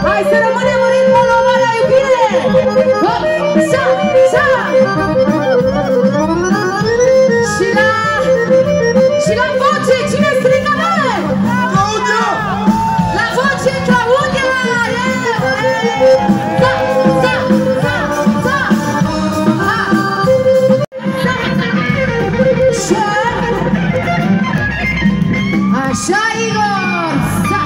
Hai să rămânem în ritmul la marea iubire! Hop, sa, sa! Și la voce, cine strigă noi? Claudia! La voce, Claudia! Sa, sa, sa, sa! Așa, Igor! Sa!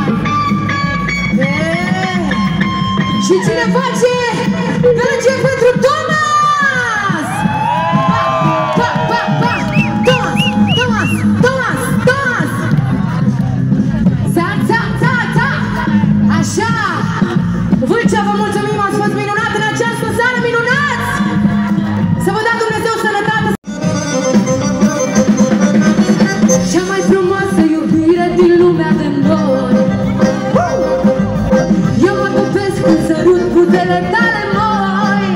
Și cine face merge pentru Thomas! Pa, pa, pa! Thomas! Thomas! Thomas! Thomas! Za, za, za, za! Așa! Vâlcea, vă mulțumim, ați fost minunat în această seară, minunați! Să vă dea Dumnezeu sănătate! Cea mai frumoasă iubire din lumea de noi. Eu mă topesc când sărut buzele tale moi.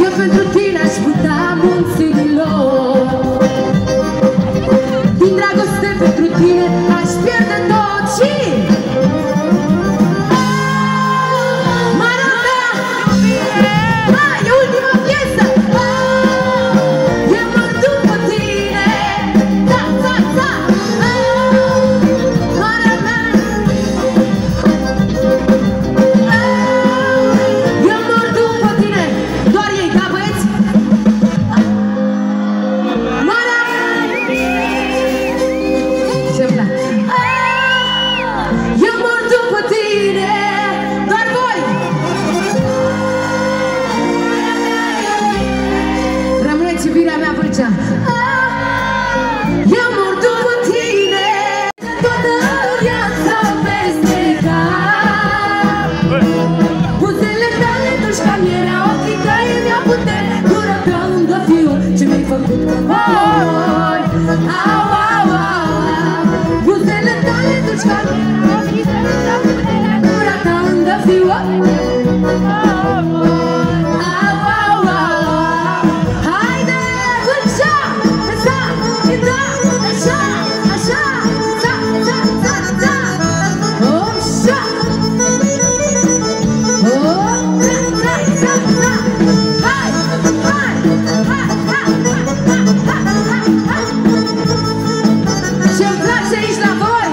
Eu pentru tine aș putea munților. Din dragoste pentru tine aș pierde tot și e ultima piesă. Eu mă duc pe tine. Da, da, da. Eu mă duc pe tine. Doar ei, da, băieți? Ce-mi place? Eu mă duc pe tine. Doar voi. Rămâneți iubirea mea, Vâlcea. Eu mă duc pe tine. Toată viața peste cap. Buzele tale duci ca mierea, ochii tăi mi-au putere. Gura ta unde fiu, ce mi-ai făcut cu voi. Au, au, au. Buzele tale duci ca mierea, ochii tăi mi-au putere. Gura ta unde fiu. Haide, Vâlcea! Așa, da, așa, așa, da, da, da, da. Așa. Da, da, da, da. Hai, hai, hai, hai, hai. Ce-mi place aici la voi?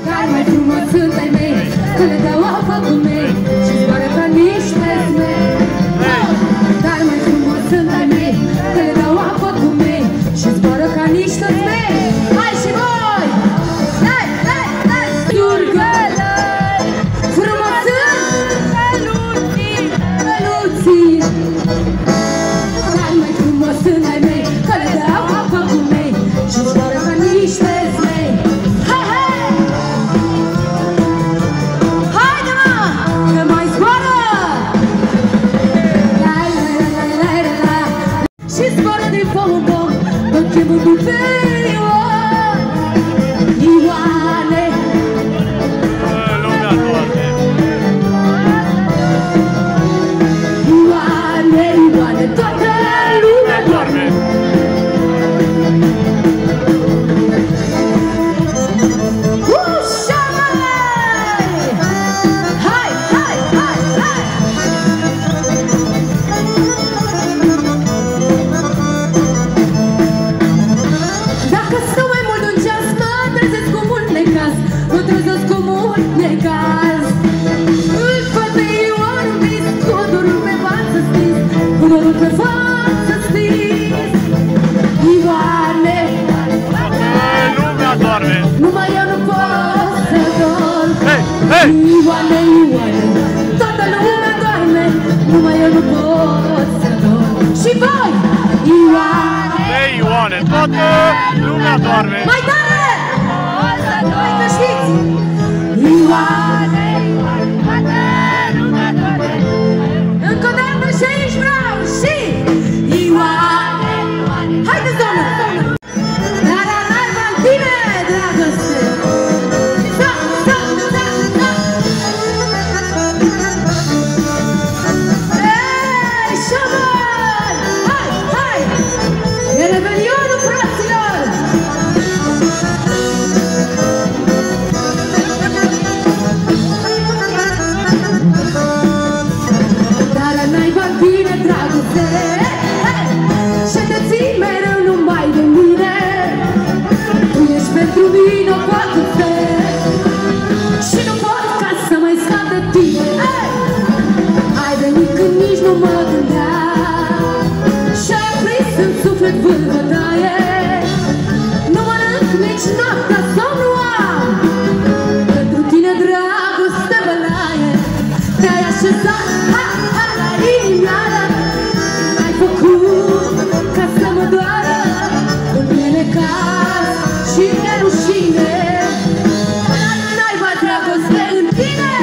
Care mai frumos sunt ai mei, că le dau apă cu mei și zboară ca niște zmei. Dar mai frumos sunt ai mei, că le dau apă cu mei și zboară ca niște zmei. Hai și voi! Hai, hai, hai! Surgălă! Frumos sunt peluții, peluții. Dar mai frumos sunt ai mei, că le dau apă cu mei și zboară ca niște zmei. Hai, hai! Haide, mă! Că mai zboară! Lai, lai, lai, lai, lai, lai. Și zboară din pom-pom, tot chemul pe Ioane. Ioane. Ioane, Ioane, toată lumea doarme. Ușa, măi! Hai, hai, hai, hai! Dacă stau mai mult de un ceas, mă trezesc cu mult necaz. Mă trezesc cu mult necaz. Îl văd pe Ioan vis, cu dorul pe față stins, cu dorul pe față stins. Ioane, Lumea doarme. numai eu nu pot să dorm. Hei, hei! Ioane, Ioane, toată lumea doarme, numai eu nu pot să dorm. Și voi, Ioane. Hei, Ioane, toată lumea doarme. Mai tare! Mai că știți! Ioane, Ioane, toată lumea doarme. Încă o dată și aici vreau și Ioane, Ioane. Haideți, doamnă! La la la la tine, dragoste! Da, da, da, da! Ei, șamani! Hai, hai! E revelionul, fraților! nu mă gândeam și-a prins în suflet vâlvătaie. Nu mănânc nici noaptea, somn nu am, pentru tine dragoste bălaie. Te-ai așezat la inimioară, m-ai făcut ca să mă doară în plene caz și de rușine. N-ai dragoste în tine,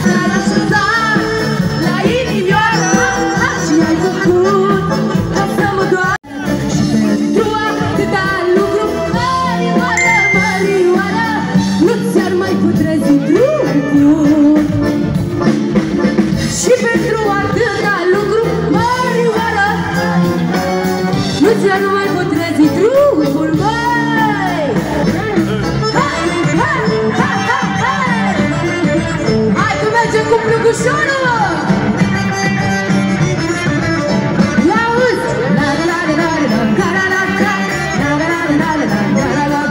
te-ai așezat la inimioară și ai făcut ca să mă doară. Și pentru atâta lucru, Mărioară, Mărioară, nu ți-ar mai putrezi trupul. Și pentru atâta lucru, Mărioară, nu ți-ar mai putrezi trupul, măi! Hai, hai, hai, hai, hai! Hai că mergem cu plugușorul! L-auzi? La la la la la la la la la la la la la la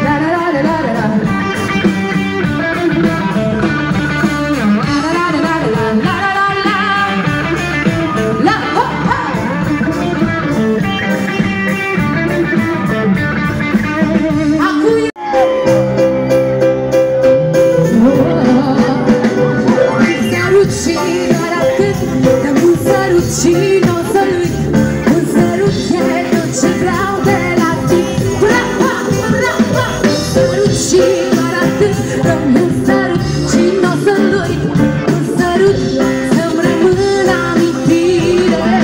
la la la la la. Și n-o să-l uit, un sărut e tot ce vreau de la tine. Un sărut și doar atât, dă-mi un sărut și n-o să-l uit, un sărut să-mi rămână amintire.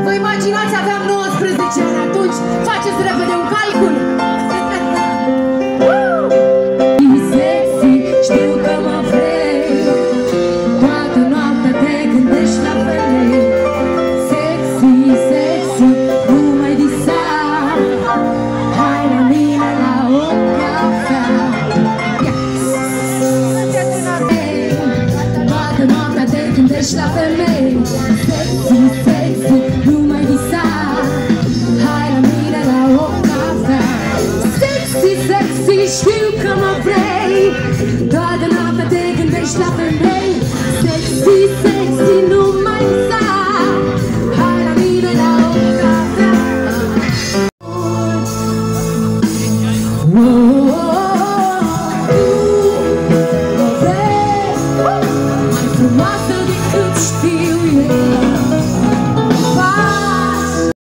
Vă imaginați, aveam 19 ani atunci, faceți repede un calcul. Sexy, știu că mă vrei, toată noaptea te gândești la femei. Sexy, sexy, nu mai visa, hai la mine la o cafea. Toată noaptea te gândești la femei. Sexy, sexy, nu mai visa, hai la mine la o cafea. Sexy, sexy, știu că mă vrei, toată noaptea te gândești la femei.